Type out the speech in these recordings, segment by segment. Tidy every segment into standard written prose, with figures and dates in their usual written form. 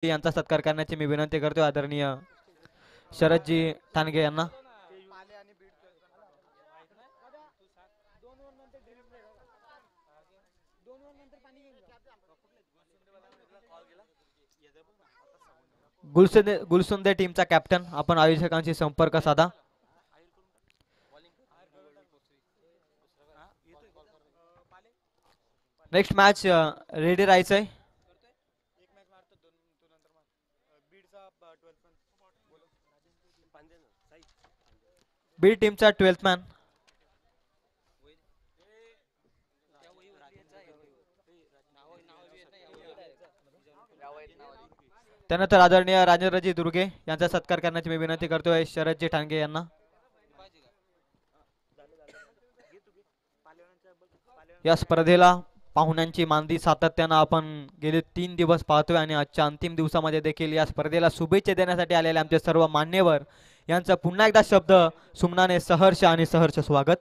यांचा सत्कार करण्याची मी विनंती करतो आदरणीय शरदजी ठाणगे यांना. गुलसुंदे टीमचा कॅप्टन आपण आयोजकांशी संपर्क साधा. नेक्स्ट मॅच रेडी राहायचंय. बीड टीमचा 12th मॅन त्यानंतर आदरणीय राजेंद्रजी दुर्गे यांचा सत्कार करण्याची मी विनंती करतोय शरदजी ठाणगे यांना. या स्पर्धेला पाहुण्यांची मांदी सातत्यानं आपण गेले 3 दिवस पाहतोय आणि आजच्या अंतिम दिवसामध्ये देखील या स्पर्धेला शुभेच्छा देण्यासाठी आलेले आमचे सर्व मान्यवर यांचं पुन्हा एकदा शब्द सुमनाने सहर्ष आणि सहर्ष स्वागत.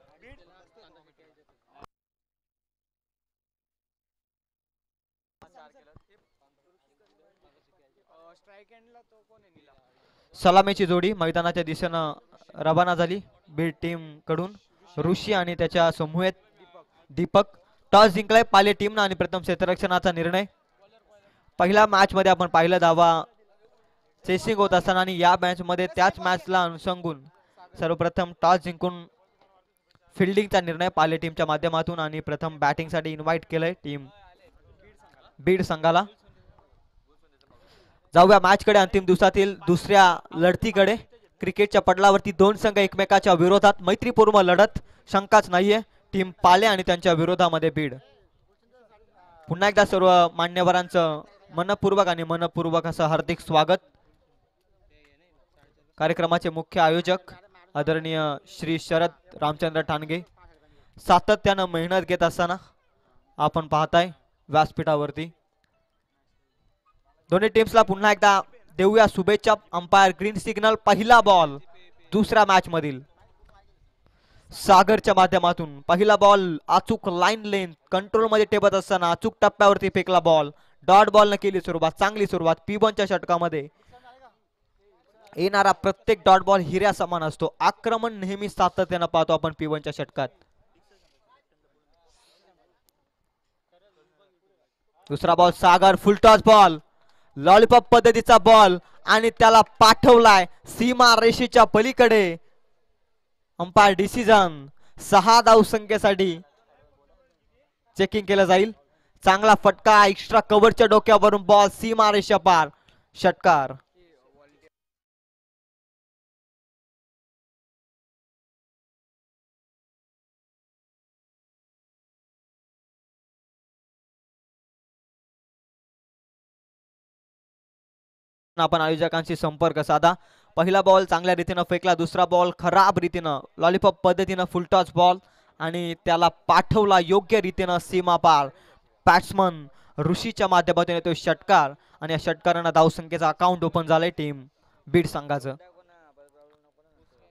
सलामीची जोडी मैदानाच्या दिशेनं रवाना झाली बीड टीम कडून. ऋषी आणि त्याच्या समूहेत दीपक. टॉस जिंकलाय पाले टीमनं आणि प्रथम क्षेत्ररक्षणाचा निर्णय. पहिल्या मॅच मध्ये आपण पाहिलं धावा चेसिंग होत असताना आणि या मॅच मध्ये त्याच मॅचला अनुसंगून सर्वप्रथम टॉस जिंकून फिल्डिंगचा निर्णय पाले टीमच्या माध्यमातून आणि प्रथम बॅटिंग साठी इन्व्हाइट केलंय टीम बीड संघाला. जाऊया मॅच कडे. अंतिम दिवसातील दुसऱ्या लढतीकडे. क्रिकेटच्या पडलावरती दोन संघ एकमेकाच्या विरोधात मैत्रीपूर्ण लढत शंकाच नाहीये. टीम पाले आणि त्यांच्या विरोधामध्ये बीड. पुन्हा एकदा सर्व मान्यवरांचं मनपूर्वक आणि मनपूर्वक असं हार्दिक स्वागत. कार्यक्रमाचे मुख्य आयोजक आदरणीय श्री शरद रामचंद्र ठाणगे सातत्यानं मेहनत घेत असताना आपण पाहताय व्यासपीठावरती. दोन्ही टीम्सला पुन्हा एकदा देऊया शुभेच्छा. Umpire green signal. पहिला बॉल दुसऱ्या मॅच मधील सागरच्या माध्यमातून पहिला बॉल अचूक लाईन लेंथ कंट्रोल मध्ये टेपत असताना अचूक टप्प्यावरती फेकला बॉल. डॉट बॉल न केली सुरुवात. चांगली सुरुवात. P1च्या षटकामध्ये येणारा प्रत्येक डॉट बॉल हिऱ्या समान असतो. आक्रमण नेहमी सातत्यानं पाहतो आपण P1च्या षटकात. दुसरा ball Sagar. Full toss ball. Lollipop पद्धतीचा बॉल आणि त्याला पाठवलाय सीमा रेषेच्या पलीकडे. Umpire decision. 6 धावसंख्येसाठी चेकिंग केलं जाईल. चांगला फटका. एक्स्ट्रा कव्हरच्या डोक्यावरून बॉल सीमा रेषा पार. षटकार. आपण आयोजकांशी संपर्क साधा. पहिला बॉल चांगल्या रीतीनं फेकला. दुसरा बॉल खराब रीतीनं लॉलीपॉप पद्धतीनं फुल टॉस बॉल आणि त्याला पाठवला योग्य रीतीनं सीमा पार. बॅट्समन ऋषीच्या माध्यमातून येतो षटकार आणि या षटकारानं धावसंख्येचं अकाउंट ओपन झालंय टीम बीड संघाचं.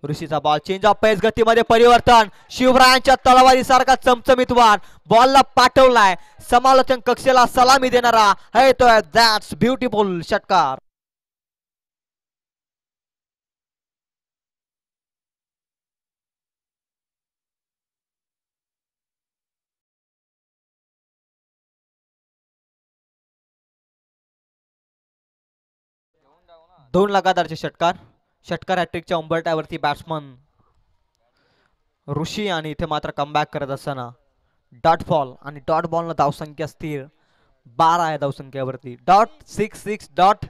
ऋषीचा बॉल. चेंज ऑफ पेस. गतीमध्ये परिवर्तन. शिवरायांच्या तलवारी सारखा चमचमीत वार. बॉलला पाठवलाय समालोचन कक्षेला सलामी देणारा है तो दॅट्स ब्युटिफुल. षटकार. दोन लगातारचे षटकार. षटकार हॅट्रिकच्या उंबरठ्यावरती बॅट्समन ऋषी आणि इथे मात्र कमबॅक करत असताना डॉट बॉल आणि डॉट बॉलनं धावसंख्या स्थिर 12 या धावसंख्येवरती. .66 डॉट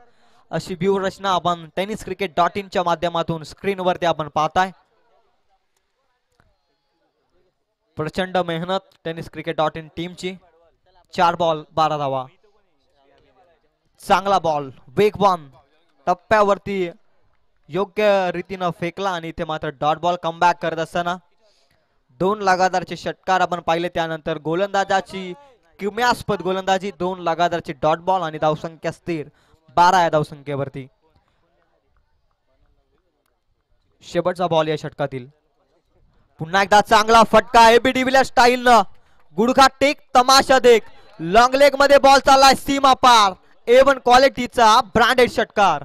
अशी व्यूहरचना आपण टेनिस क्रिकेट .in च्या माध्यमातून स्क्रीनवरती आपण पाहताय. प्रचंड मेहनत टेनिस क्रिकेट .in टीमची. 4 बॉल 12 धावा. चांगला बॉल वेगवान टप्प्यावरती योग्य रीतीनं फेकला आणि इथे मात्र डॉट बॉल कमबॅक करत असताना दोन लगातारचे षटकार आपण पाहिले. त्यानंतर गोलंदाजाची किम्यास्पद गोलंदाजी. 2 लगातारचे डॉट बॉल आणि धावसंख्या स्थिर 12 या धावसंख्येवरती. शेवटचा बॉल या षटकातील. पुन्हा एकदा चांगला फटका. एबी डिव्हिलियर्स स्टाईल न गुडघा टेक तमाशा देख. लॉंग लेग मध्ये बॉल चाललाय सीमा पार. A1 क्वालिटीचा ब्रँडेड षटकार.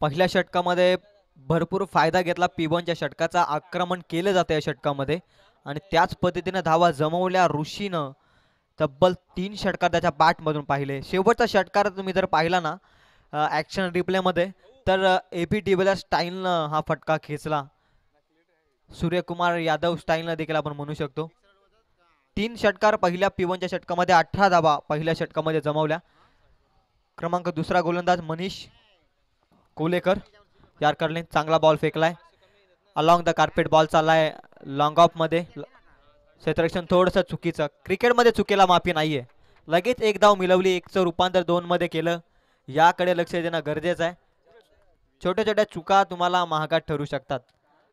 पहिल्या षटकामध्ये भरपूर फायदा घेतला P1च्या षटकाचा. आक्रमण केलं जातं या षटकामध्ये आणि त्याच पद्धतीने धावा जमवल्या ऋषीनं. तब्बल 3 षटकार त्याच्या बॅटमधून पाहिले. शेवटचा षटकार तुम्ही जर पाहिला ना ॲक्शन रिप्लेमध्ये, तर AB डिविलियर्स स्टाईलनं हा फटका खेचला. सूर्यकुमार यादव स्टाईलनं देखील आपण म्हणू शकतो. 3 षटकार पहिल्या P1च्या षटकामध्ये, 18 धावा पहिल्या षटकामध्ये जमवल्या. क्रमांक दुसरा गोलंदाज मनीष कोलेकर. यार्करने चांगला बॉल फेकलाय. अलॉंग द कार्पेट बॉल चाललाय लॉंग ऑफ मध्ये. क्षेत्ररक्षण थोडंसं चुकीचं. क्रिकेटमध्ये चुकीला माफी नाहीये. लगेच एक धाव मिळवली, एकचं रूपांतर 2 मध्ये केलं. याकडे लक्ष देणं गरजेचं आहे. छोट्या छोट्या चुका तुम्हाला महागात ठरू शकतात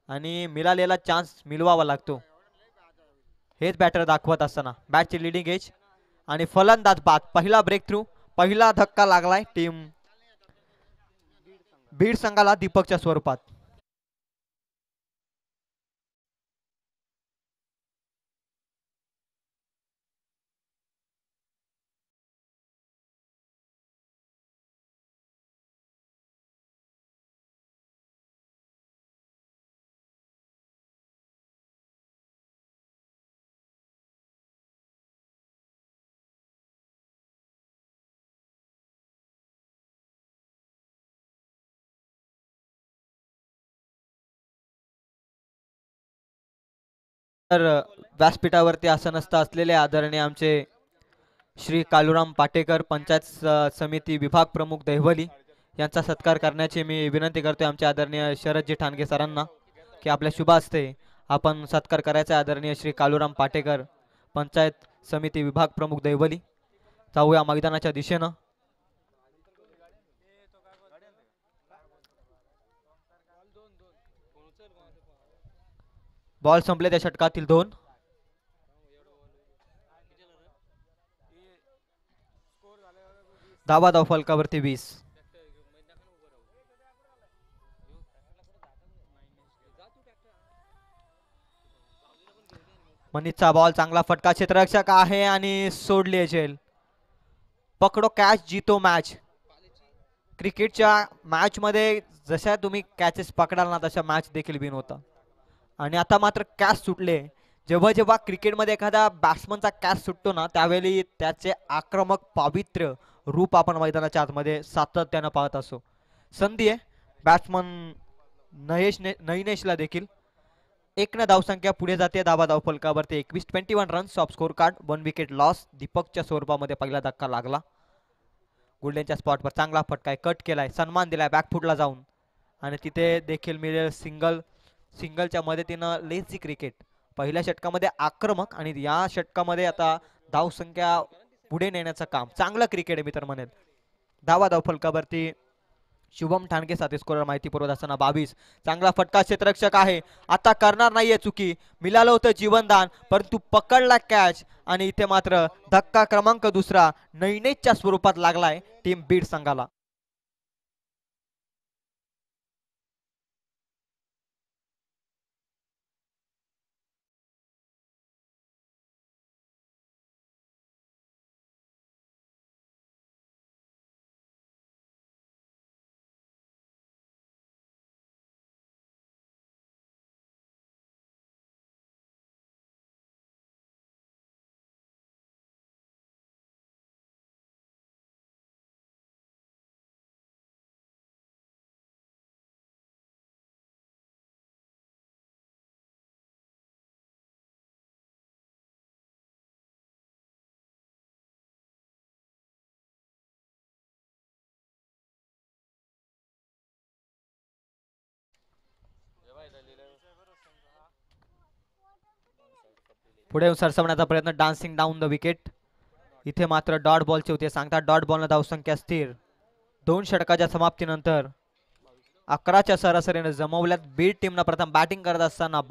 आणि मिळालेला चान्स मिळवावा लागतो. हेच बॅटर दाखवत असताना बॅटची लिडिंग एज आणि फलंदाज बाद. पहिला ब्रेक थ्रू, पहिला धक्का लागलाय टीम बीड संघाला दीपकच्या स्वरूपात. तर व्यासपीठावरती आसनस्थ असलेले आदरणीय आमचे श्री कालुराम पाटेकर, पंचायत समिती विभाग प्रमुख दहिवली, यांचा सत्कार करण्याची मी विनंती करतोय आमचे आदरणीय शरदजी ठाणगे सरांना की आपल्या शुभ हस्ते आपण सत्कार करायचा. आदरणीय श्री कालुराम पाटेकर, पंचायत समिती विभाग प्रमुख दहिवली. जाऊया मैदानाच्या दिशेनं. बॉल संपले त्या षटकातील 2. धावा धाव फलकावरती 20. मनीषचा बॉल चांगला फटका, क्षेत्ररक्षक आहे आणि सोडली झेल. पकडो कॅच जीतो मॅच. क्रिकेटच्या मॅच मध्ये जशा तुम्ही कॅचेस पकडाल ना तशा मॅच देखील विन होता. आणि आता मात्र कॅच सुटले. जेव्हा जेव्हा क्रिकेटमध्ये एखादा बॅट्समनचा कॅच सुटतो ना त्यावेळी त्याचे आक्रमक पावित्र्य रूप आपण मैदानाच्या आतमध्ये सातत्यानं पाहत असतो. संधी आहे बॅट्समन नयनेशला देखील. 1 धावसंख्या पुढे जाते. धावा धाव फलकावरती 21 runs of scorecard, 1 wicket loss. दीपकच्या स्वरूपामध्ये पहिला धक्का लागला. गोल्डनच्या स्पॉटवर चांगला फटका कट केलाय, सन्मान दिलाय बॅकफुटला जाऊन आणि तिथे देखील मिळेल सिंगल. सिंगलच्या मदतीनं लेझी क्रिकेट. पहिल्या षटकामध्ये आक्रमक आणि या षटकामध्ये आता धावसंख्या पुढे नेण्याचं काम. चांगलं क्रिकेट आहे मी तर म्हणेल. धावा धाव फलकावरती शुभम ठाणगे साथी स्कोरर माहिती पुरवत असताना 22. चांगला फटका, क्षेत्ररक्षक आहे, आता करणार नाहीये चुकी. मिळालं होतं जीवनदान परंतु पकडला कॅच आणि इथे मात्र धक्का क्रमांक दुसरा नैनेच्या स्वरूपात लागलाय टीम बीड संघाला. पुढे येऊन सरसवण्याचा प्रयत्न, डान्सिंग डाऊन द विकेट. इथे मात्र डॉट बॉलचे होते. सांगतात डॉट बॉलनं धावसंख्या स्थिर. 2 षटकाच्या समाप्तीनंतर 11च्या सरासरीने जमवल्यात. बीड टीमनं प्रथम बॅटिंग करत असताना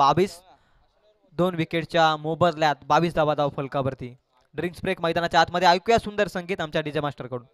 2 विकेटच्या मोबदल्यात 22 धावा धाव फलकावरती. ड्रिंक्स ब्रेक मैदानाच्या आतमध्ये. ऐकूया सुंदर संगीत आमच्या डीजे मास्टर कडून.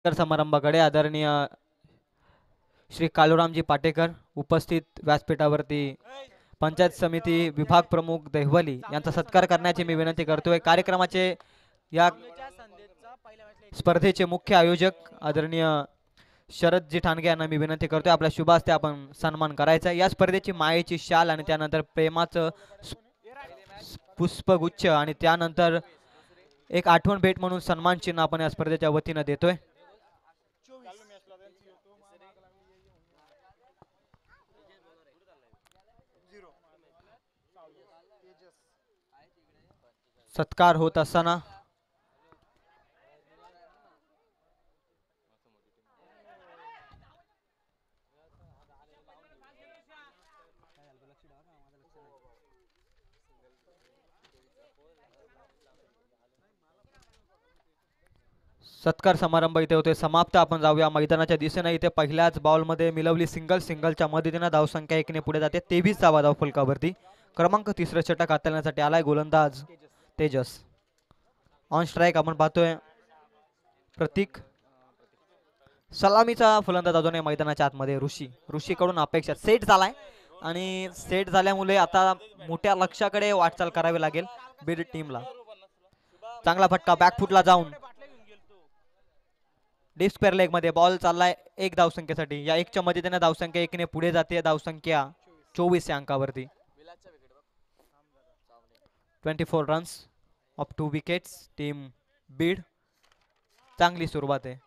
समारंभाकडे आदरणीय श्री कालुरामजी पाटेकर उपस्थित व्यासपीठावरती पंचायत समिती विभाग प्रमुख देहवली यांचा सत्कार करण्याची मी विनंती करतोय. कार्यक्रमाचे या स्पर्धेचे मुख्य आयोजक आदरणीय शरदजी ठाणगे यांना मी विनंती करतोय आपल्या शुभ हस्ते आपण सन्मान करायचा. या स्पर्धेची मायेची शाल आणि त्यानंतर प्रेमाचं पुष्पगुच्छ आणि त्यानंतर एक आठवण भेट म्हणून सन्मान चिन्ह आपण या स्पर्धेच्या वतीनं देतोय. सत्कार होत असताना सत्कार समारंभ इथे होते समाप्त. आपण जाऊया मैदानाच्या दिशेने. इथे पहिल्याच बॉलमध्ये मिळवली सिंगलच्या मदतीने धावसंख्या 1 पुढे जाते. 23 धावा धाव फलकावरती. क्रमांक 3 षटक हाताळण्यासाठी आलाय गोलंदाज तेजस. ऑन स्ट्राईक आपण पाहतोय प्रतीक. सलामीचा फलंदाज अजूनही मैदानाच्या आतमध्ये ऋषीकडून अपेक्षा सेट झालाय आणि सेट झाल्यामुळे आता मोठ्या लक्ष्याकडे वाटचाल करावी लागेल बीड टीमला. चांगला फटका बॅकफुटला जाऊन डीप स्क्वेअर लेग मध्ये बॉल चाललाय 1 धावसंख्येसाठी. या 1च्या मदतीने धावसंख्या 1 पुढे जाते. धावसंख्या 24 या अंकावरती. 24 runs off 2 wickets. Team Beed. चांगली सुरुवात आहे.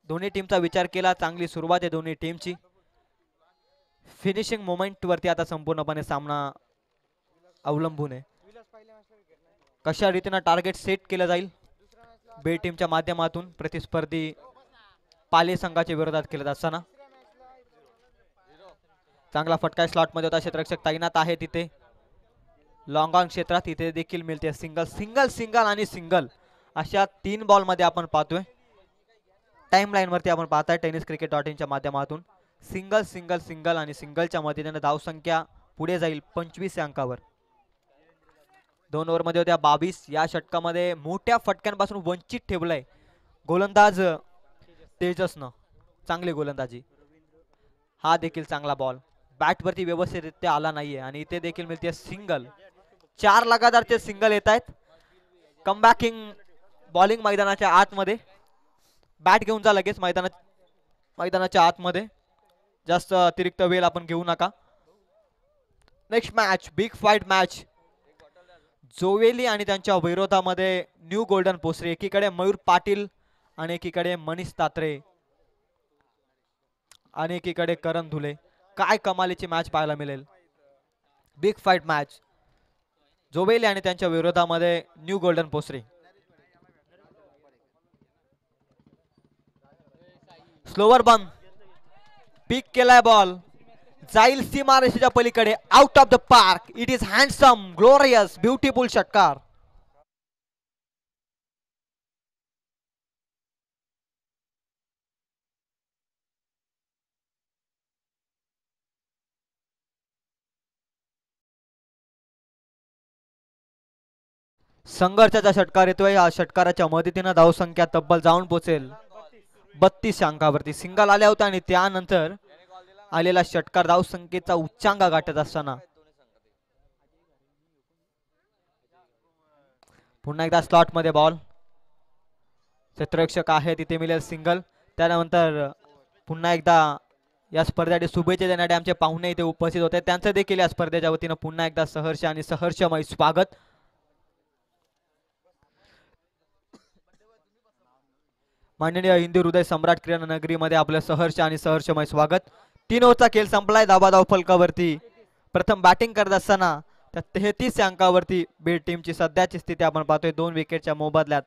दोन्ही टीमचा विचार केला चांगली सुरुवात आहे दोन्ही टीमची. फिनिशिंग मोमेंट वरती आता संपूर्णपणे सामना अवलंबून आहे. कशा रीतीने टार्गेट सेट केलं जाईल बीड टीमच्या माध्यमातून प्रतिस्पर्धी पाले संघाच्या विरोधात केलं असताना. चांगला फटका स्लॉट मध्ये होता. क्षेत्ररक्षक तैनात आहे तिथे लॉंग ऑन क्षेत्रात. इथे देखील मिळते सिंगल आणि सिंगल अशा 3 बॉल मध्ये आपण पाहतोय. टाइम लाईन वरती आपण पाहताय tenniscricket.in च्या माध्यमातून सिंगल आणि सिंगलच्या मदतीने धावसंख्या पुढे जाईल 25 या अंकावर. 2 ओव्हर मध्ये होत्या 22. या षटकामध्ये मोठ्या फटक्यांपासून वंचित ठेवलंय गोलंदाज तेजसनं. चांगली गोलंदाजी. हा देखील चांगला बॉल बॅटवरती व्यवस्थितरित्या आला नाहीये आणि इथे देखील मिळते सिंगल. 4 लगातार ते सिंगल येत आहेत. कमबॅकिंग बॉलिंग मैदानाच्या आतमध्ये. बॅट घेऊन जा लगेच मैदानाच्या आतमध्ये. जास्त अतिरिक्त वेळ आपण घेऊ नका. Next match big fight match. जोवेली आणि त्यांच्या विरोधामध्ये न्यू गोल्डन पोसरी. एकीकडे मयूर पाटील आणि एकीकडे मनीष तात्रे आणि एकीकडे करण धुले. काय कमालीची मॅच पाहायला मिळेल. Big fight match. जोवेली आणि त्यांच्या विरोधामध्ये न्यू गोल्डन पोसरी. स्लोवर बन पिक केलाय बॉल जाईल सीमारेषेच्या पलीकडे out of the park. It is handsome glorious beautiful षटकार. संघर्षाचा षटकार येतोय. या षटकाराच्या मदतीनं धावसंख्या तब्बल जाऊन पोहोचेल 32 अंकावरती. सिंगल आल्या होत्या आणि त्यानंतर आलेला षटकार धावसंख्येचा उच्चांक गाठत असताना पुन्हा एकदा स्लॉट मध्ये बॉल. क्षेत्ररक्षक आहे तिथे मिळेल सिंगल. त्यानंतर पुन्हा एकदा या स्पर्धेसाठी शुभेच्छा देण्यासाठी आमचे पाहुणे इथे उपस्थित होते, त्यांचं देखील या स्पर्धेच्या वतीनं पुन्हा एकदा सहर्ष आणि सहर्षमय स्वागत. माननीय हिंदू हृदय सम्राट क्रीडा नगरीमध्ये आपलं सहर्ष आणि सहर्षमय स्वागत. 3 ओव्हरचा खेळ संपलाय. धाव फलकावरती प्रथम बॅटिंग करत असताना त्या 33 अंकावरती बीड टीमची सध्याची स्थिती आपण पाहतोय 2 विकेटच्या मोबदल्यात.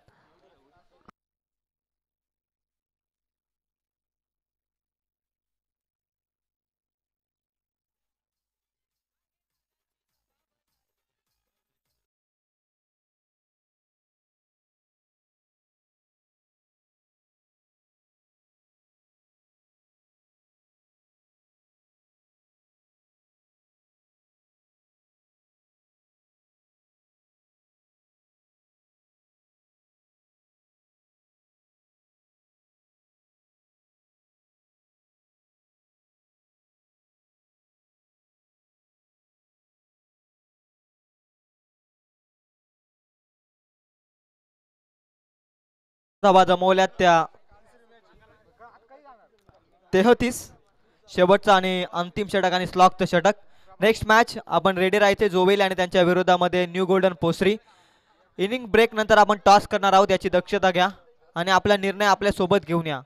धावा जमवल्यात त्या 33. शेवटचा आणि अंतिम षटक आणि स्लॉकचं षटक. नेक्स्ट मॅच आपण रेडी राहायचे जोवेल आणि त्यांच्या विरोधामध्ये न्यू गोल्डन पोसरी. इनिंग ब्रेक नंतर आपण टॉस करणार आहोत, याची दक्षता घ्या आणि आपला निर्णय आपल्या सोबत घेऊन या.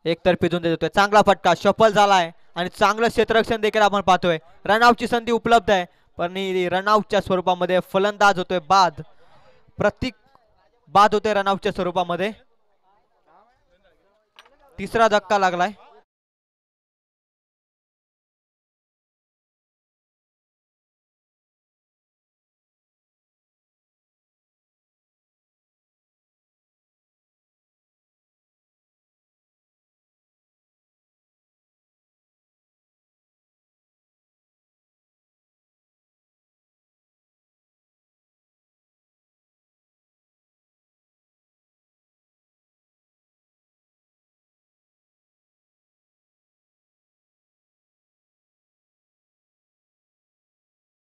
एकतर्फी झुंज देतोय. चांगला फटका सफल झालाय आणि चांगलं क्षेत्ररक्षण देखील आपण पाहतोय. रनआउटची संधी उपलब्ध आहे पण रनआउटच्या स्वरूपामध्ये फलंदाज होतोय बाद. प्रतीक बाद होतोय रनआउटच्या स्वरूपामध्ये. तिसरा धक्का लागलाय.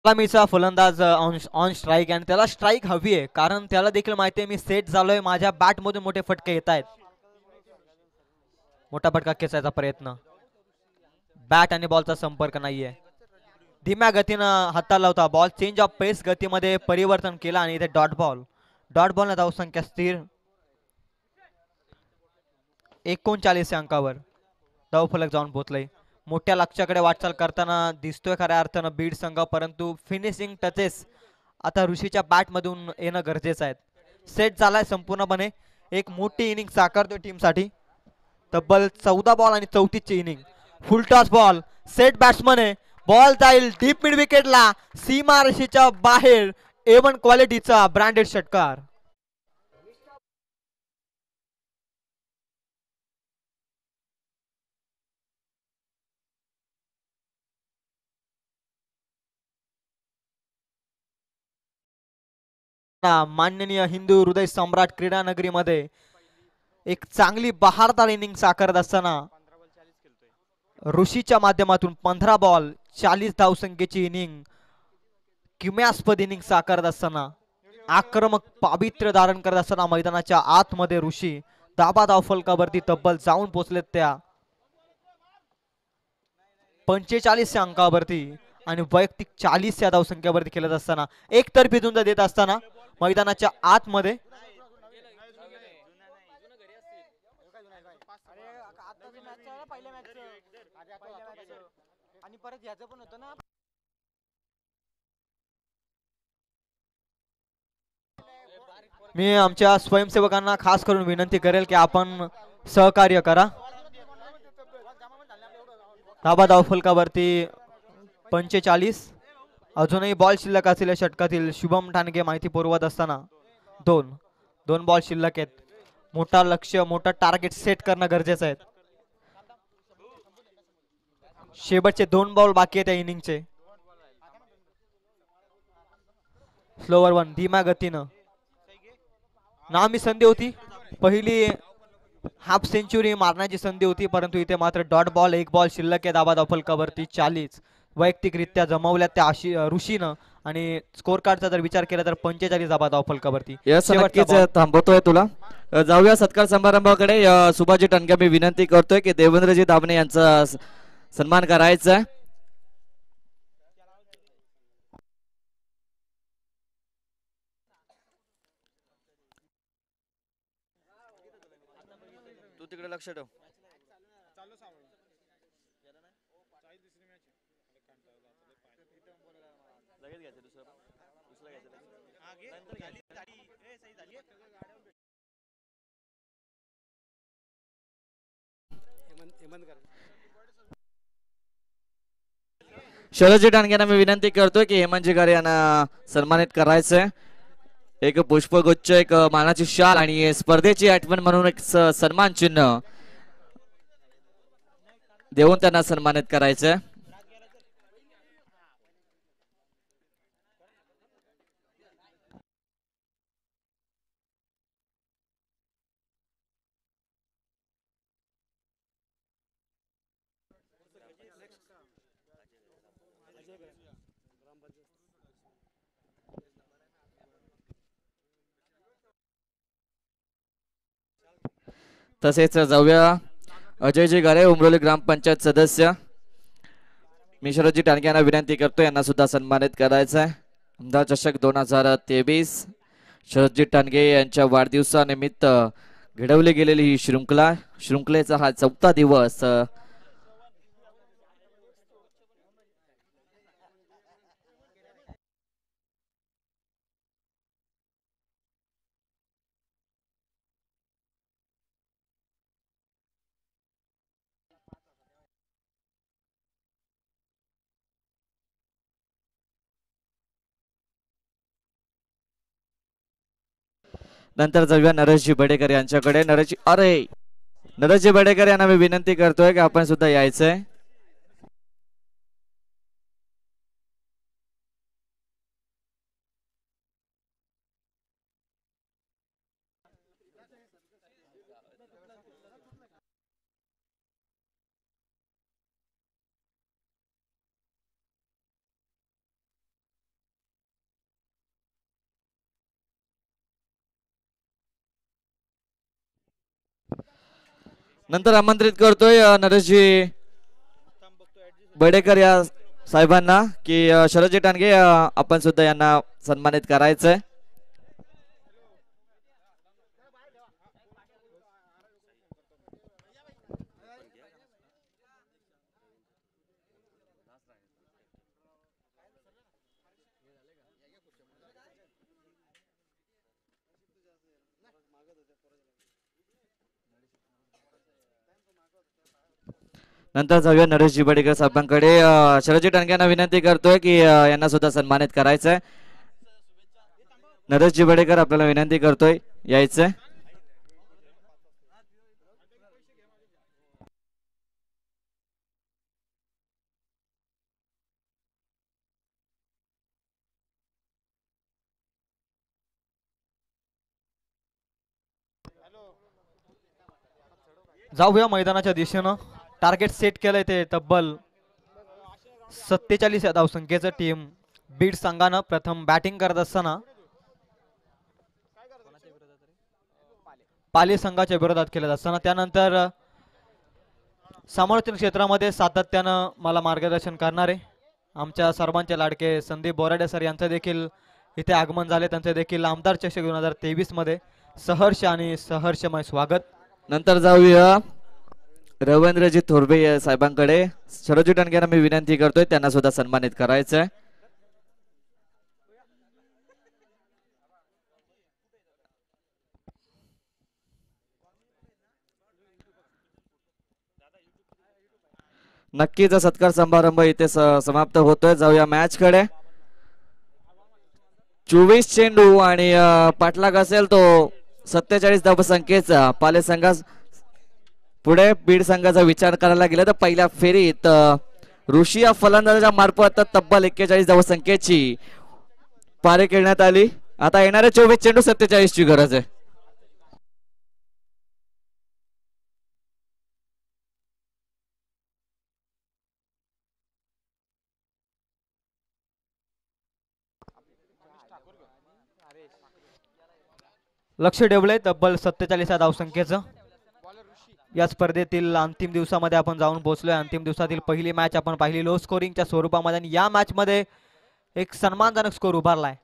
सलामीचा फलंदाज ऑन स्ट्राईक आणि त्याला स्ट्राईक हवी आहे कारण त्याला देखील माहिती आहे मी सेट झालोय, माझ्या बॅट मधून मोठे फटके येत आहेत. मोठा फटका खेचायचा प्रयत्न. बॅट आणि बॉलचा संपर्क नाहीये. धीम्या गतीनं हाताला होता बॉल. चेंज ऑफ पेस गतीमध्ये परिवर्तन केला आणि इथे डॉट बॉल. डॉट बॉल धावसंख्या स्थिर 39 अंकावर धावफलक जाऊन पोहोचलंय. मोठ्या लक्ष्याकडे वाटचाल करताना दिसतोय खऱ्या अर्थानं बीड संघ, परंतु फिनिशिंग टचेस आता ऋषीच्या बॅट मधून येणं गरजेचं आहे. सेट झालाय संपूर्णपणे. एक मोठी इनिंग साकारतोय टीमसाठी. तब्बल 14 बॉल आणि 34 इनिंग. फुल टॉस बॉल. सेट बॅट्समन आहे. बॉल जाईल डीप मिड विकेटला. सीमा रेषेच्या बाहेर. A1 क्वालिटीचा ब्रँडेड षटकार. माननीय हिंदू हृदय सम्राट क्रीडा नगरीमध्ये एक चांगली बहारदार इनिंग साकारत असताना ऋषीच्या माध्यमातून 15 बॉल 40 धावसंख्येची इनिंग किम्यास्पद इनिंग साकारत असताना आक्रमक पावित्र्य धारण करत असताना मैदानाच्या आतमध्ये ऋषी धाव फलकावरती तब्बल जाऊन पोहोचलेत त्या 45 अंकावरती आणि वैयक्तिक 40 या धावसंख्येवरती खेळत असताना एकतर्फी झुंज देत असताना मैदानाच्या आतमध्ये आणि परत याचं पण होतं ना. मी आमच्या स्वयंसेवकांना खास करून विनंती करेल की आपण सहकार्य करा. धाबा धावफलकावरती 45. अजूनही बॉल शिल्लक असलेल्या षटकातील शुभम ठाणगे माहिती पुरवत असताना दोन बॉल शिल्लक आहेत. मोठा लक्ष्य मोठा टार्गेट सेट करणं गरजेचं आहे. शेवटचे 2 बॉल बाकी आहेत त्या इनिंगचे. स्लोवर 1 धीम्या गतीनं नामी संधी होती. पहिली हाफ सेंचुरी मारण्याची संधी होती परंतु इथे मात्र डॉट बॉल 1 बॉल शिल्लक आहे. धाबा धावफलकावरती 40. वैयक्तिकरित्या जमवल्या त्या ऋषीनं आणि स्कोर कार्डचा जर विचार केला तर 45 धाबा धावफलकावरती. थांबवतोय तुला. जाऊया सत्कार समारंभाकडे. सुभाजी टणके मी विनंती करतोय की देवेंद्रजी दाभणे यांचा सन्मान करायचा आहे. तू तिकडे लक्ष ठेव. शरदजी टाणग्यांना मी विनंती करतोय की हेमंतजी गारे यांना सन्मानित करायचंय. एक पुष्पगुच्छ एक मानाची शाल आणि स्पर्धेची आठवण म्हणून एक सन्मान चिन्ह देऊन त्यांना सन्मानित करायचंय. तसेच जाऊया अजयजी गारे उमरोली ग्रामपंचायत सदस्य. मी शरदजी टाणके यांना विनंती करतो यांना सुद्धा सन्मानित करायचं आहे. आमदार चषक 2023 शरदजी टाणके यांच्या वाढदिवसानिमित्त घडवली गेलेली ही शृंखलेचा हा 4था दिवस. नंतर जाऊया नरेशजी बडेकर यांच्याकडे. नरेशजी बडेकर यांना मी विनंती करतोय की आपण सुद्धा यायचंय. नंतर आमंत्रित करतोय नरेशजी बडेकर या साहेबांना की शरदजी टाणगे आपण सुद्धा यांना सन्मानित करायचंय. नंतर जाऊया नरेशजी बडेकर साहेबांकडे. शरदजी टाणके यांना विनंती करतोय की यांना सुद्धा सन्मानित करायचंय. नरेशजी बडेकर आपल्याला विनंती करतोय यायचंय. जाऊया मैदानाच्या दिशेनं. टार्गेट सेट केलंय ते तब्बल 47 या धावसंख्येचं. टीम बीड संघानं प्रथम बॅटिंग करत असताना पाले संघाच्या विरोधात केलं असताना त्यानंतर समर्थन क्षेत्रामध्ये सातत्यानं मला मार्गदर्शन करणारे आमच्या सर्वांचे लाडके संदीप बोराडे सर यांचं देखील इथे आगमन झाले. त्यांचे देखील आमदार चषक 2023 मध्ये सहर्ष आणि सहर्षमय स्वागत. नंतर जाऊया रवींद्रजी थोरबे साहेबांकडे शरदजी टाणके यांना मी विनंती करतोय त्यांना सुद्धा सन्मानित करायचंय. नक्कीच सत्कार समारंभ इथे समाप्त होतोय. जाऊया मॅच कडे. 24 चेंडू आणि पाठलाग असेल तो 47 धावसंख्येचा. पाले संघास पुढे बीड संघाचा विचार करायला गेला तर पहिल्या फेरीत ऋषी या फलंदाजाच्या मार्फत तब्बल 41 धावसंख्येची पारी खेळण्यात आली. आता येणारे 24 चेंडू 47 ची गरज आहे. लक्ष ठेवलंय तब्बल 47 धावसंख्येचं. या स्पर्धेतील अंतिम दिवसामध्ये आपण जाऊन पोहोचलोय. अंतिम दिवसातील पहिली मॅच आपण पाहिली लो स्कोरिंगच्या स्वरूपामध्ये आणि या मॅच मध्ये एक सन्मानजनक स्कोर उभारलाय.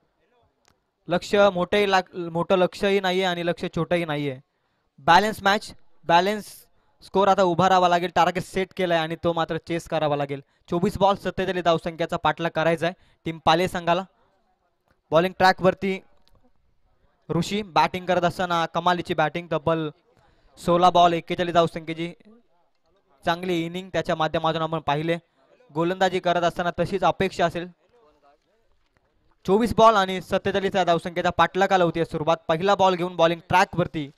लक्ष मोठं लक्षही नाहीये आणि लक्ष छोटंही नाहीये. बॅलन्स मॅच, बॅलन्स स्कोर आता उभारावा लागेल. टार्गेट सेट केलाय आणि तो मात्र चेस करावा लागेल. 24 बॉल 47 धावसंख्येचा पाठलाग करायचा आहे टीम पाले संघाला. बॉलिंग ट्रॅक वरती ऋषी बॅटिंग करत असताना कमालीची बॅटिंग. तब्बल 16 बॉल 41 धावसंख्येची चांगली इनिंग त्याच्या माध्यमातून आपण पाहिले. गोलंदाजी करत असताना तशीच अपेक्षा असेल. 24 बॉल आणि 47 धावसंख्येचा पाठलागाला होती सुरुवात. पहिला बॉल घेऊन बॉलिंग ट्रॅक वरती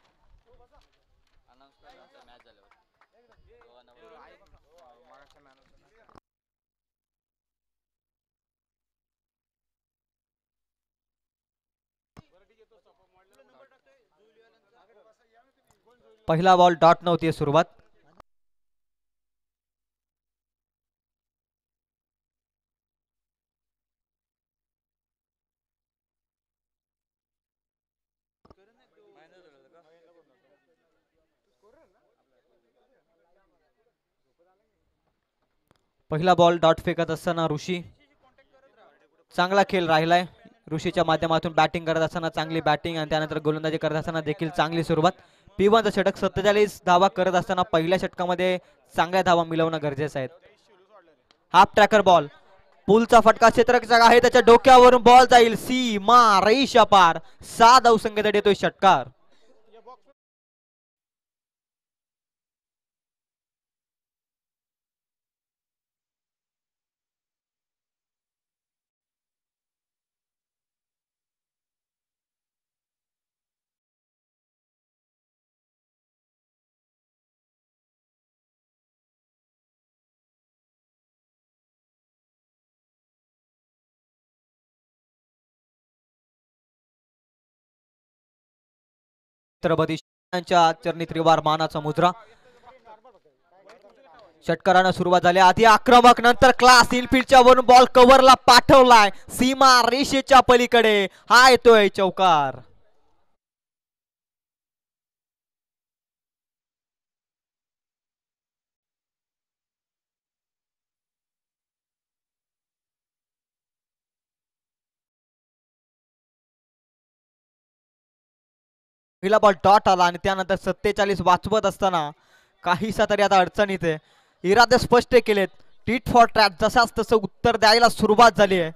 पहिला बॉल डॉट नव्हती सुरुवात. पहिला बॉल डॉट फेकत असताना ऋषी चांगला खेळ राहिलाय. ऋषीच्या माध्यमातून बॅटिंग करत असताना चांगली बॅटिंग आणि त्यानंतर गोलंदाजी करत असताना देखील चांगली सुरुवात. P1चा षटक 47 धावा करत असताना पहिल्या षटकामध्ये चांगल्या धावा मिळवणं गरजेचं आहे. हाफ ट्रॅकर बॉल पुलचा फटका क्षेत्ररक्षक आहे त्याच्या डोक्यावरून बॉल जाईल सीमा रेषा पार. 6 धावसंख्येचा देतोय षटकार. छत्रपती चरणी त्रिवार मानाचा मुद्रा. षटकारानं सुरुवात झाली. आधी आक्रमक नंतर क्लास. इनफिल्डच्या वरून बॉल कव्हरला पाठवलाय सीमा रेषेच्या पलीकडे. हा येतोय चौकार. पहिला बॉल डॉट आला आणि त्यानंतर 47 वाचवत असताना काहीसा तरी आता अडचणीत आहे. इरादे स्पष्ट केलेत. टीट फॉर ट्रॅप जसाच तसं उत्तर द्यायला सुरुवात झाली आहे.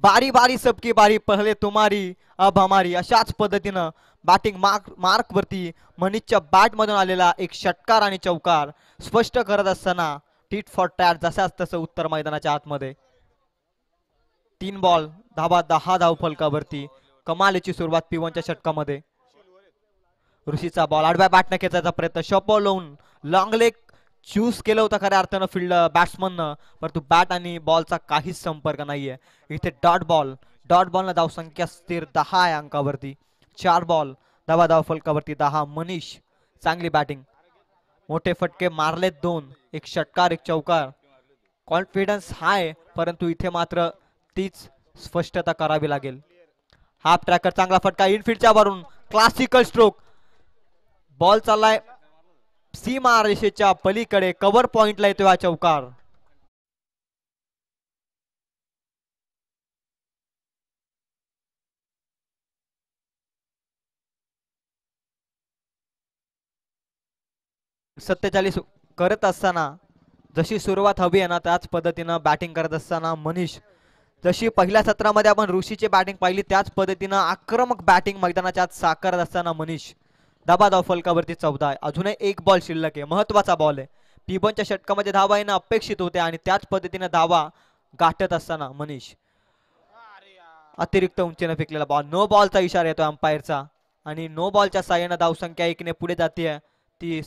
बारी बारी सबकी बारी पहले तुम्हारी अब हमारी अशाच पद्धतीनं बॅटिंग मार्क वरती मनीषच्या बॅट मधून आलेला एक षटकार आणि चौकार स्पष्ट करत असताना टीट फॉर ट्रॅप जसाच तसं उत्तर मैदानाच्या आतमध्ये. 3 बॉल धाबा 10 धाव फलकावरती. कमालीची सुरुवात P1च्या षटकामध्ये. ऋषीचा बॉल आडव्या बॅटने खेचायचा प्रयत्न. शॉपॉल लावून लॉंग लेग चूज केलं होतं खऱ्या अर्थानं फील्ड बॅट्समननं. परंतु बॅट आणि बॉलचा काहीच संपर्क नाहीये. इथे डॉट बॉलनं धावसंख्या स्थिर 10 आहे अंकावरती. 4 बॉल धाव फलकावरती 10. मनीष चांगली बॅटिंग. मोठे फटके मारलेत 2. एक षटकार एक चौकार. कॉन्फिडन्स हाय परंतु इथे मात्र तीच स्पष्टता करावी लागेल. हाफ ट्रॅकर चांगला फटका इनफिल्डच्या वरून क्लासिकल स्ट्रोक. बॉल चाललाय सीमा रेषेच्या पलीकडे. कव्हर पॉइंटला येतोय हा चौकार. करत असताना जशी सुरुवात हवी आहे ना त्याच पद्धतीनं बॅटिंग करत असताना मनीष जशी पहिल्या सत्रामध्ये आपण ऋषीची बॅटिंग पाहिली त्याच पद्धतीनं आक्रमक बॅटिंग मैदानाच्या आत साकारत असताना मनीष धाव फलकावरती 14 आहे. अजूनही एक बॉल शिल्लक आहे, महत्वाचा बॉल आहे. पिबनच्या षटकामध्ये धावा येणं अपेक्षित होते आणि त्याच पद्धतीने धावा गाठत असताना मनीष अतिरिक्त उंचीने फेकलेला बॉल, नो बॉलचा इशारा येतो अंपायरचा आणि नो बॉलच्या साह्याने धावसंख्या 1 पुढे जाते ती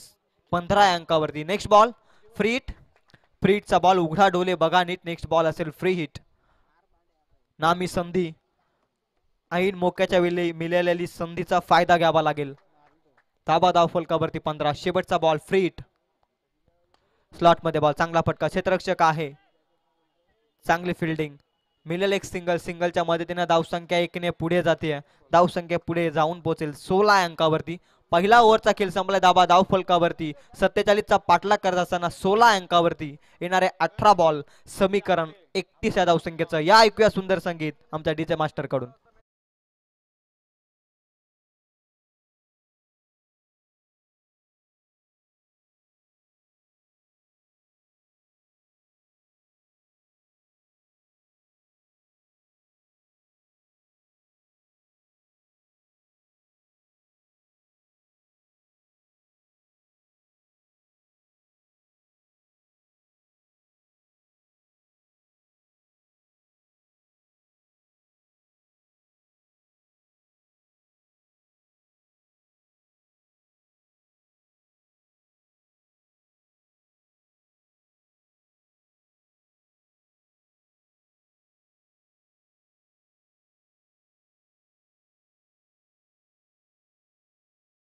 15 अंकावरती. Next ball free hit, free हिटचा बॉल उघडा डोले बघा नीट. नेक्स्ट बॉल असेल फ्री हिट. नामी संधी, ऐन मोक्याच्या वेळी मिळालेली संधीचा फायदा घ्यावा लागेल. धाव फलकावरती 15. शेवटचा बॉल फ्री हिट. स्लॉट मध्ये बॉल, चांगला फटका, क्षेत्ररक्षक आहे, चांगली फिल्डिंग, मिळेल एक सिंगल. सिंगलच्या मदतीने धावसंख्या 1 पुढे जाते. धावसंख्या पुढे जाऊन पोहोचेल 16 अंकावरती. पहिला ओव्हरचा खेळ संपला. धाव फलकावरती 47 चा पाठलाग करत असताना 16 अंकावरती येणारे 18 बॉल, समीकरण 31 या धावसंख्येचं. या ऐकूया सुंदर संगीत आमच्या डीजे मास्टर कडून.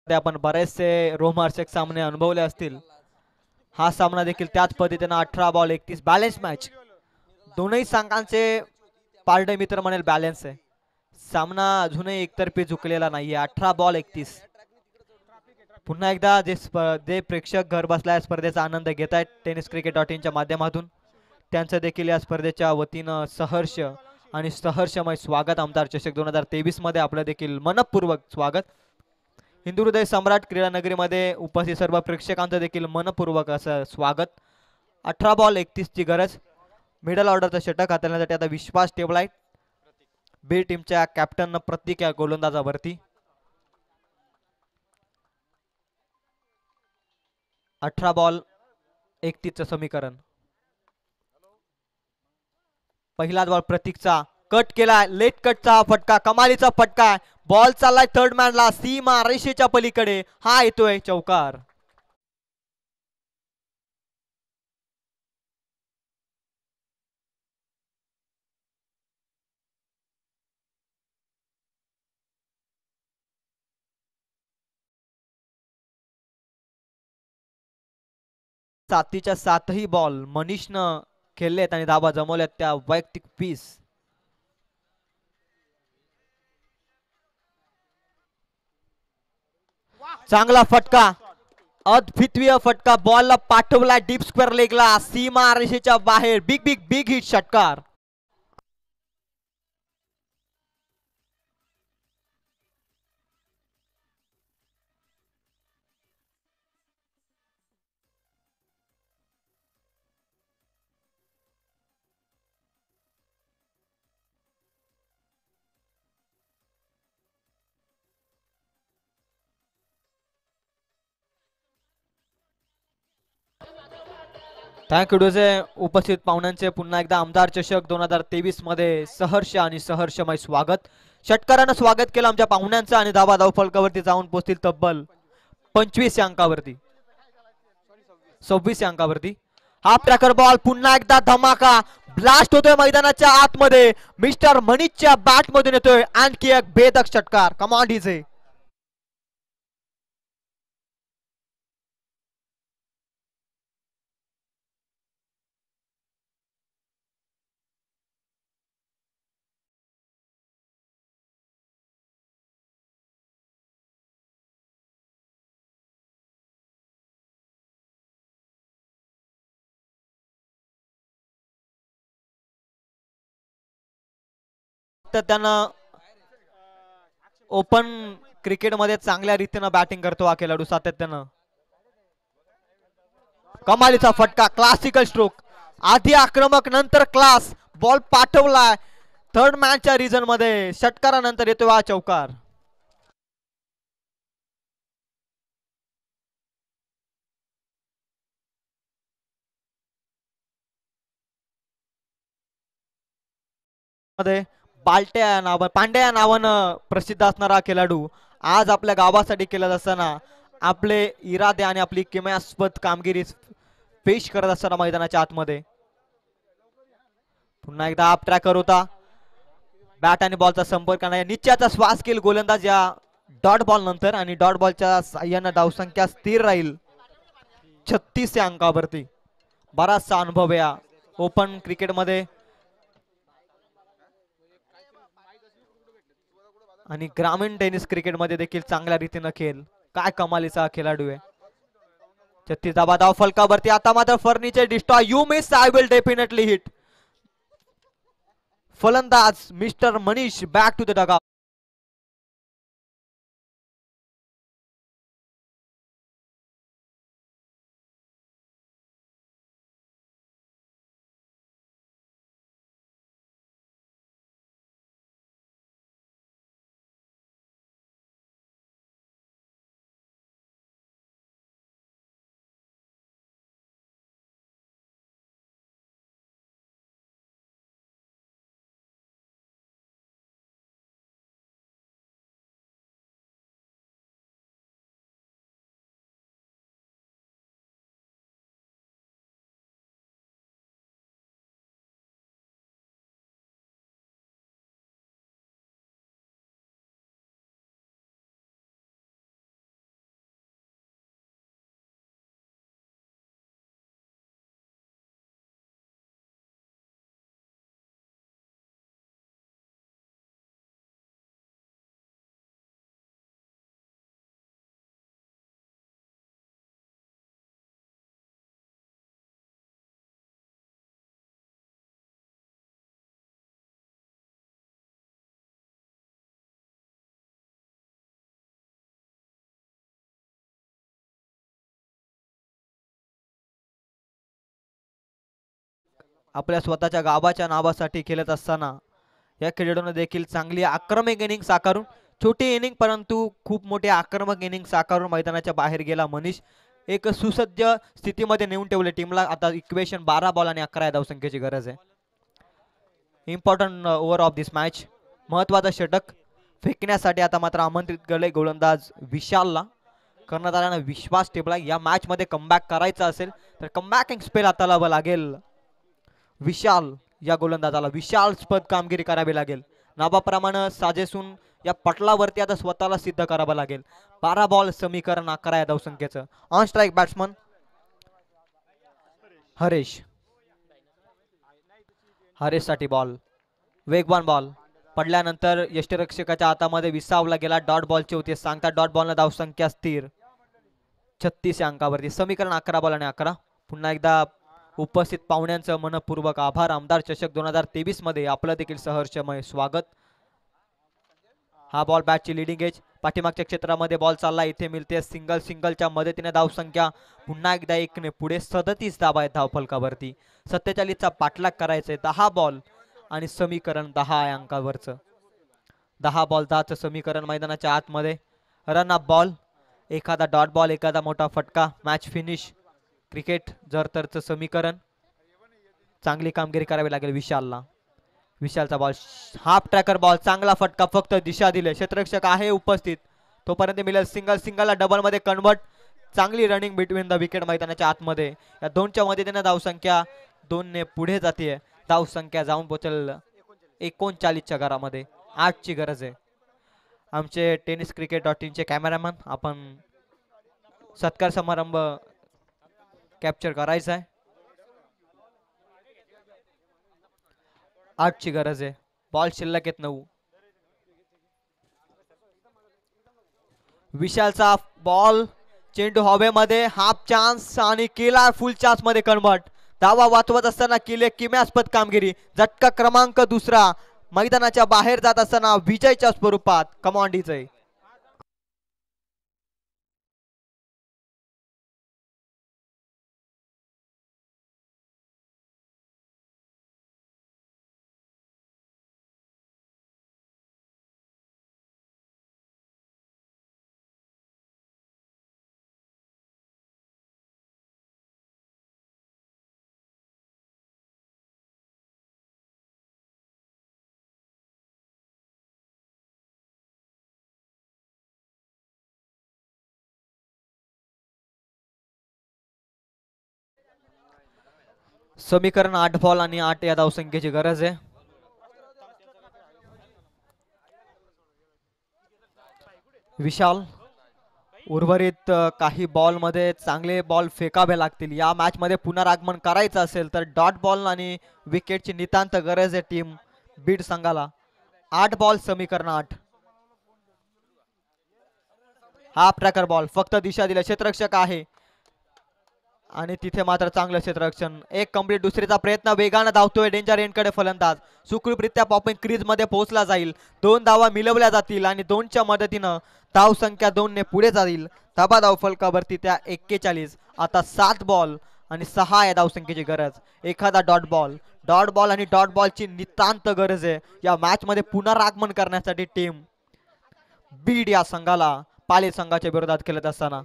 आपण बरेचसे रोमहर्षक सामने अनुभवले असतील. हा सामना देखील त्याच पद्धतीने 18 बॉल 31 बॅलन्स मॅच. दोनही संघांचे पारडे मित्र म्हणेल बॅलन्स आहे. सामना अजूनही एकतर्फी झुकलेला नाहीये. 18 बॉल 31. पुन्हा एकदा जे प्रेक्षक घर बसल्या स्पर्धेचा आनंद घेत आहेत टेनिस क्रिकेट .in च्या माध्यमातून त्यांचं देखील या स्पर्धेच्या वतीनं सहर्ष आणि सहर्षमय स्वागत. आमदार चषक 2023 मध्ये आपलं देखील मनपूर्वक स्वागत. हिंदू हृदय सम्राट क्रीडा नगरीमध्ये उपस्थित सर्व प्रेक्षकांचं देखील मनपूर्वक असं स्वागत. 18 बॉल 31 ची गरज. मिडल ऑर्डरचं षटक हाताळण्यासाठी आता विश्वास टेबल आहे. बी टीमच्या कॅप्टन प्रतीक या गोलंदाजावरती. 18 बॉल 31 चं समीकरण. पहिला बॉल प्रतीकचा कट केला, लेट कटचा फटका, कमालीचा फटका. बॉल चाललाय थर्ड मॅनला, सीमा रेषेच्या पलीकडे, हा येतोय चौकार. सातीच्या 7ही बॉल मनीषनं खेळलेत आणि धावा जमवल्यात त्या वैयक्तिक पीस. चांगला फटका, अद्वितीय फटका, बॉलला पाठवला डीप स्क्वेअर लेगला, सीमा रेषेच्या बाहेर. बिग बिग बिग हिट षटकार. Thank you Doge. उपस्थित पाहुण्यांचे पुन्हा एकदा आमदार चषक 2023 मध्ये सहर्ष आणि सहर्षमय स्वागत. षटकारानं स्वागत केलं आमच्या पाहुण्यांचं आणि धाव फलकावरती जाऊन पोहोचतील तब्बल 25 अंकावरती, 26 अंकावरती. हा ट्रॅकर बॉल पुन्हा एकदा धमाका, ब्लास्ट होतोय मैदानाच्या आतमध्ये. मिस्टर मनीषच्या बॅट मधून येतोय आणखी एक भेदक षटकार. Command DJ. त्यानं ओपन क्रिकेट मध्ये चांगल्या रीतीने बॅटिंग करतो हा खेळाडू सातत्यानं. कमालीचा फटका, क्लासिकल स्ट्रोक. आधी आक्रमक नंतर क्लास. बॉल पाठवलाय थर्ड मॅनच्या रिजन मध्ये. षटकारानंतर येतो हा चौकार. मध्ये बालट्या या नावानं, पांड्या या नावानं प्रसिद्ध असणारा खेळाडू आज आपल्या गावासाठी खेळत असताना आपले इरादे आणि आपली किमयास्पद कामगिरी पेश करत असताना मैदानाच्या आतमध्ये. पुन्हा एकदा आप ट्रॅकर होता. बॅट आणि बॉलचा संपर्क नाही. निश्चयाचा श्वास घेईल गोलंदाज या डॉट बॉल नंतर आणि डॉट बॉलच्या साह्यानं धावसंख्या स्थिर राहील 36 या अंकावरती. बराचसा अनुभव या ओपन क्रिकेटमध्ये आणि ग्रामीण टेनिस क्रिकेटमध्ये देखील चांगल्या रीतीनं खेळ. काय कमालीचा खेळाडू आहे. 36 धाव फलकावरती. आता मात्र furniture destroy. You miss, I will definitely hit. फलंदाज mister Manish back to the dugout. आपल्या स्वतःच्या गावाच्या नावासाठी खेळत असताना या खेळाडूने देखील चांगली आक्रमक इनिंग साकारून, छोटी इनिंग परंतु खूप मोठी आक्रमक इनिंग साकारून मैदानाच्या बाहेर गेला मनीष. एक सुसज्ज स्थितीमध्ये नेऊन ठेवले टीमला. आता इक्वेशन 12 बॉल आणि 11 धावसंख्येची गरज आहे. Important over of this match. महत्वाचं षटक फेकण्यासाठी आता मात्र आमंत्रित केले गोलंदाज विशालला. करण्यात आल्यानं विश्वास ठेवला. या मॅच मध्ये कमबॅक करायचा असेल तर कमबॅकिंग स्पेल आता लावावं लागेल विशाल या गोलंदाजाला. विशाल स्पद कामगिरी करावी लागेल. नावाप्रमाणे साजेसून या पटलावरती आता स्वतःला सिद्ध करावं लागेल. 12 बॉल समीकरण 11 या धावसंख्येचं. On strike batsman Haresh. Haresh साठी बॉल, वेगवान बॉल पडल्यानंतर यष्टिरक्षकाच्या हातामध्ये विसावला गेला. डॉट बॉलची होती सांगता. डॉट बॉलनं धावसंख्या स्थिर 36 या अंकावरती. समीकरण 11 बॉल आणि 11. पुन्हा एकदा उपस्थित पाहुण्यांचं मनपूर्वक आभार. आमदार चषक 2023 मध्ये आपलं देखील सहर्षमय स्वागत. हा बॉल बॅटची लिडिंग एज. पाठीमागच्या क्षेत्रामध्ये बॉल चालला. इथे मिळते सिंगल. सिंगलच्या मदतीने धावसंख्या पुन्हा एकदा 1 ने पुढे. 37 धावा आहेत धावफलकावरती. 47चा पाठलाग करायचंय. 10 बॉल आणि समीकरण 10 या अंकावरचं. 10 बॉल 10चं समीकरण मैदानाच्या आतमध्ये. रन अप बॉल, एखादा डॉट बॉल, एखादा मोठा फटका, मॅच फिनिश. क्रिकेट जर तरचं समीकरण. चांगली कामगिरी करावी लागेल विशालला. विशालचा बॉल हाफ ट्रॅकर बॉल. चांगला फटका, फक्त दिशा दिले. क्षेत्ररक्षक आहे उपस्थित तोपर्यंत मिळेल सिंगल. सिंगलला डबल मध्ये कन्वर्ट. चांगली रनिंग बिटवीन द विकेट मैदानाच्या आतमध्ये. या दोनच्या मदतीने धावसंख्या 2 ने पुढे जाते. धावसंख्या जाऊन पोहोचेल 39च्या घरामध्ये. 8 ची गरज आहे. आमचे टेनिस क्रिकेट .in चे कॅमेरामॅन, आपण सत्कार समारंभ कॅप्चर करायचा आहे. 8 ची गरज आहे. बॉल शिल्लक आहेत 9. विशालचा बॉल, चेंडू हवेमध्ये, हाफ चान्स आणि केला फुल चान्स मध्ये कन्वर्ट. धावा वाचवत असताना केले किमयास्पद कामगिरी. झटका क्रमांक 2 मैदानाच्या बाहेर जात असताना विजयच्या स्वरूपात. Come on DJ. समीकरण 8 बॉल आणि 8 या धावसंख्येची गरज आहे. विशाल, उर्वरित काही बॉल मध्ये चांगले बॉल फेकावे लागतील. या मॅच मध्ये पुनरागमन करायचं असेल तर डॉट बॉल आणि विकेटची नितांत गरज आहे टीम बीड संघाला. 8 बॉल समीकरण 8. हा प्रकार बॉल फक्त दिशा दिल्या, क्षेत्ररक्षक आहे आणि तिथे मात्र चांगलं क्षेत्ररक्षण. एक कंप्लीट. दुसरीचा प्रयत्न, वेगानं धावतोय डेंजर एंडकडे फलंदाज. सुखरूपरित्या पॉपिंग क्रीज मध्ये पोहोचला जाईल. 2 धावा मिळवल्या जातील आणि 2च्या मदतीनं धाव संख्या 2 ने पुढे जाईल. धाबा धाव फलकावरती त्या 41. आता 7 बॉल आणि 6 या धावसंख्येची गरज. एखादा डॉट बॉल आणि डॉट बॉलची नितांत गरज आहे या मॅच मध्ये पुनरागमन करण्यासाठी टीम बीड या संघाला पाले संघाच्या विरोधात खेळत असताना.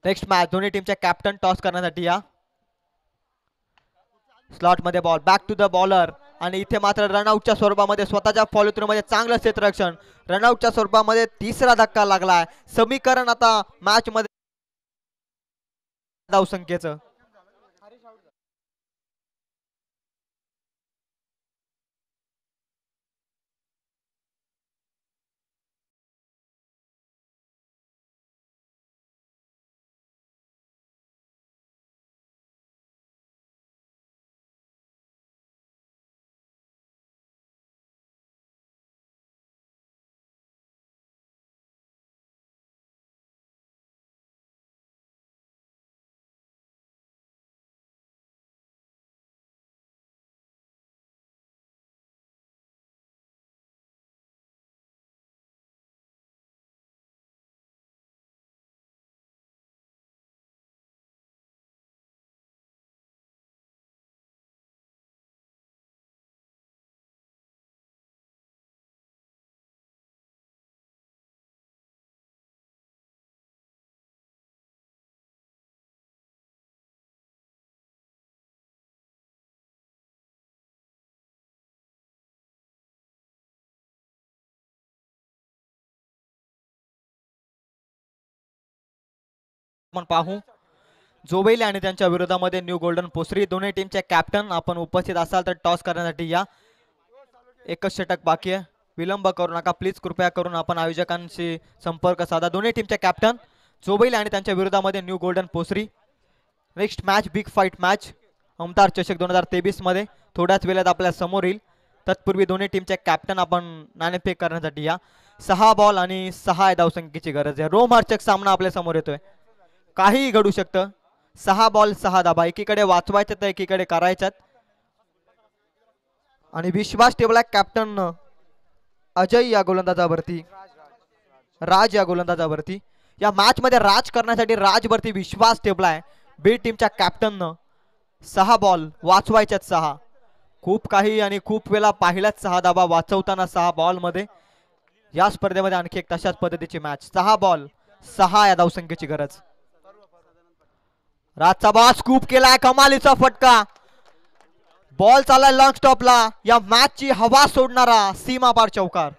नेक्स्ट मॅच दोन्ही टीमच्या कॅप्टन टॉस करण्यासाठी या स्लॉट मध्ये ball back to the bowler आणि इथे मात्र रनआउटच्या स्वरूपामध्ये स्वतःच्या फॉलो थ्रू मध्ये चांगलं क्षेत्ररक्षण. रनआउटच्या स्वरूपामध्ये तिसरा धक्का लागलाय. समीकरण आता मॅच मध्ये धावसंख्येचं. आपण पाहू जोबैले आणि त्यांच्या विरोधामध्ये न्यू गोल्डन पोसरी. दोन्ही टीमचे कॅप्टन आपण उपस्थित असाल तर टॉस करण्यासाठी या. एकच षटक बाकी आहे. विलंब करू नका प्लीज, कृपया करून आपण आयोजकांशी संपर्क साधा. दोन्ही टीमचे कॅप्टन जोबैले आणि त्यांच्या विरोधामध्ये न्यू गोल्डन पोसरी. Next match big fight match ओमतार चषक 2023 मध्ये थोड्याच वेळात आपल्या समोर येईल. तत्पूर्वी दोन्ही टीमचे कॅप्टन आपण नाणेफेक करण्यासाठी या. 6 बॉल आणि 6 धावसंख्येची गरज आहे. रोमहर्षक सामना आपल्या समोर येतोय. काहीही घडू शकतं. 6 बॉल 6 धाबा, एकीकडे वाचवायच्यात तर एकीकडे करायच्यात. आणि विश्वास ठेवला कॅप्टन अजय या गोलंदाजावरती, राज या गोलंदाजावरती. या मॅच मध्ये राज करण्यासाठी राजवरती विश्वास ठेवलाय बीड टीमच्या कॅप्टननं. 6 बॉल वाचवायच्यात 6. खूप काही आणि खूप वेळा पाहिल्यात 6 धाबा वाचवताना 6 बॉल मध्ये. या स्पर्धेमध्ये आणखी एक तशाच पद्धतीची मॅच. 6 बॉल 6 या धावसंख्येची गरज. राजचा बॉल स्कूप केलाय, कमालीचा फटका. बॉल चाललाय लॉंग स्टॉपला. या मॅचची हवा सोडणारा सीमा पार चौकार.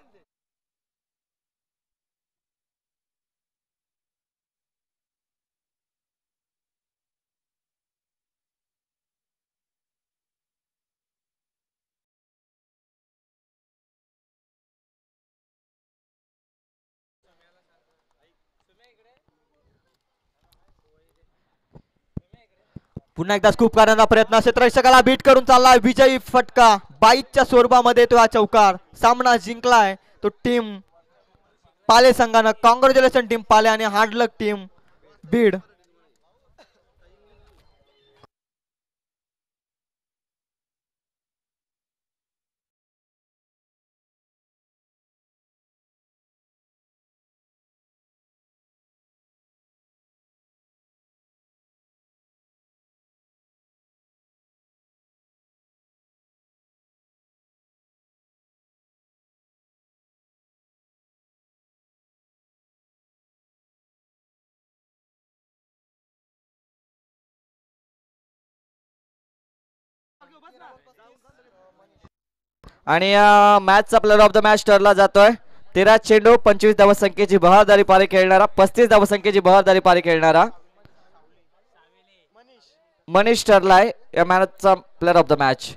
पुन्हा एकदा स्कूप करण्याचा प्रयत्न. क्षेत्ररक्षकाला बीट करून चाललाय. विजयी फटका 22च्या स्वरूपामध्ये तो हा चौकार. सामना जिंकलाय तो टीम पाले संघानं. कॉंग्रॅच्युलेशन टीम पाले आणि हार्ड लक टीम बीड. आणि या मॅचचा प्लेअर ऑफ द मॅच ठरला जातोय. 13 चेंडू 25 धावसंख्येची बहारदारी पारी खेळणारा, 35 धावसंख्येची बहारदारी पारी खेळणारा मनीष ठरलाय या मॅनचा प्लेअर ऑफ द मॅच.